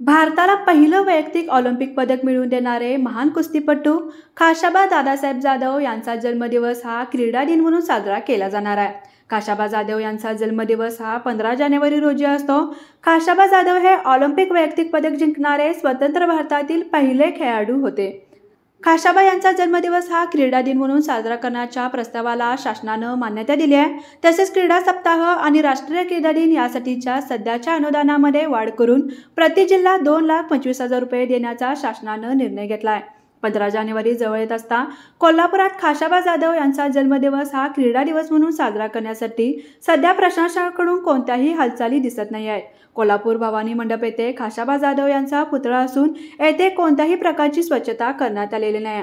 भारताला पहिलं वैयक्तिक ऑलिम्पिक पदक मिळवून देणारे महान कुस्तीपटू खाशाबा दादासाहेब जाधव यांचा जन्मदिवस हा क्रीडा दिन म्हणून साजरा केला जाणार आहे। खाशाबा जाधव यांचा जन्मदिवस हा 15 जानेवारी रोजी असतो। खाशाबा जाधव हे ऑलिम्पिक वैयक्तिक पदक जिंकणारे स्वतंत्र भारतातील पहिले खेळाडू होते। खाशाबा यांचा जन्मदिवस हा क्रीडा दिन म्हणून साजरा करण्याच्या प्रस्तावाला शासनानं मान्यता दिली आहे। तसेच क्रीडा सप्ताह आणि राष्ट्रीय क्रीडा दिन यासाठीच्या सध्याच्या अनुदानामध्ये वाढ करून प्रति जिल्हा 2,25,000 रुपये देण्याचा शासनानं निर्णय घेतला आहे। 15 जानेवारी जवळ येत असता कोल्हापुरात खाशाबा जाधव यांचा जन्मदिवस हा क्रीडा दिवस म्हणून साजरा करण्यासाठी सध्या प्रशासनाकडून कोणत्याही हालचाली दिसत नाही आहेत। कोल्हापूर भवानी मंडप येथे खाशाबा जाधव यांचा पुतळा असून येथे कोणत्याही प्रकारची स्वच्छता करण्यात आलेली नाही।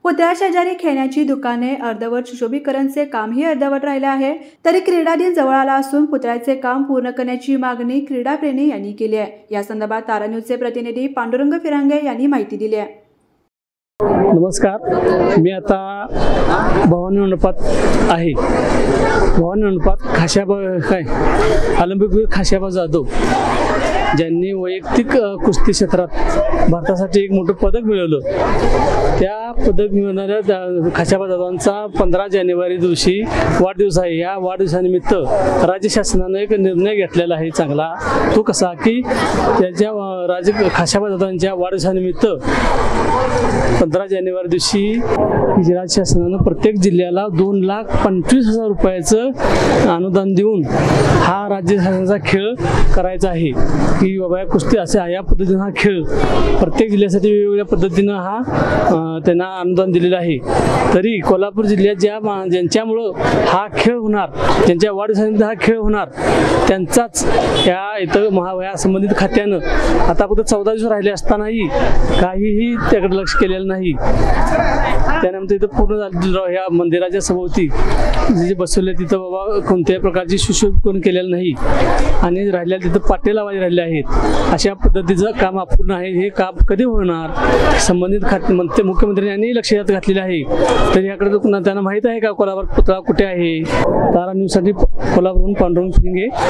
पुतळ्या शेजारी खेळण्याची दुकाने अर्धवट सुशोभीकरणचे कामही अर्धवट राहिले आहे। तरी क्रीडा दिन जवळ आला असून पुतळ्याचे काम पूर्ण करण्याची मागणी क्रीडाप्रेमी यांनी केली आहे। या संदर्भात तारा न्यूजचे प्रतिनिधी पांडुरंग फिरांगे यांनी माहिती दिली आहे। नमस्कार, मी आता भवानी मंडपात आहे। भवानी मंडपात खाशाबा ऑलिम्पिकवीर खाशाबा जाधव ज्यांनी वैयक्तिक कुस्ती क्षेत्रात भारतासाठी एक मोठं पदक मिळवलं, त्या पदक मिळवणाऱ्या खाशाबा जाधवांचा 15 जानेवारी दिवशी वाढदिवस आहे। या वाढदिवसानिमित्त राज्य शासनाने एक निर्णय घेतलेला आहे चांगला। तो कसा की त्याच्या खाशाबा जाधवांच्या वाढदिवसानिमित्त 15 जानेवारी दिवशी राज्य शासनानं प्रत्येक जिल्ह्याला 2,25,000 रुपयाचं अनुदान देऊन हा राज्य शासनाचा खेळ करायचा आहे की बाबा कुस्ती असे या पद्धतीनं हा खेळ प्रत्येक जिल्ह्यासाठी वेगवेगळ्या पद्धतीनं त्यांना अनुदान दिलेलं आहे। तरी कोल्हापूर जिल्ह्यात ज्यांच्यामुळं हा खेळ होणार, ज्यांच्या वाढदिवसानिमित्त हा खेळ होणार, त्यांचाच या इथं या संबंधित खात्यानं आता फक्त 14 दिवस राहिले असतानाही काहीही त्याकडे लक्ष केलेलं नाही। त्यानंतर इथं पूर्ण ह्या मंदिराच्या सभोवती जे बसवले तिथं बाबा कोणत्याही प्रकारची सुशोभीकरण केलेलं नाही आणि राहिलेल्या तिथं पाटे लावायचे राहिले आहेत। अशा पद्धतीचं काम अपूर्ण आहे। हे काम कधी होणार संबंधित मुख्यमंत्र्यांनी यांनी लक्षात घातलेलं आहे। तर याकडे त्यांना माहीत आहे का कोल्हापूर पुतळा कुठे आहे? तारा न्यूजसाठी कोल्हापूरहून पांडुरंग फिरांगे।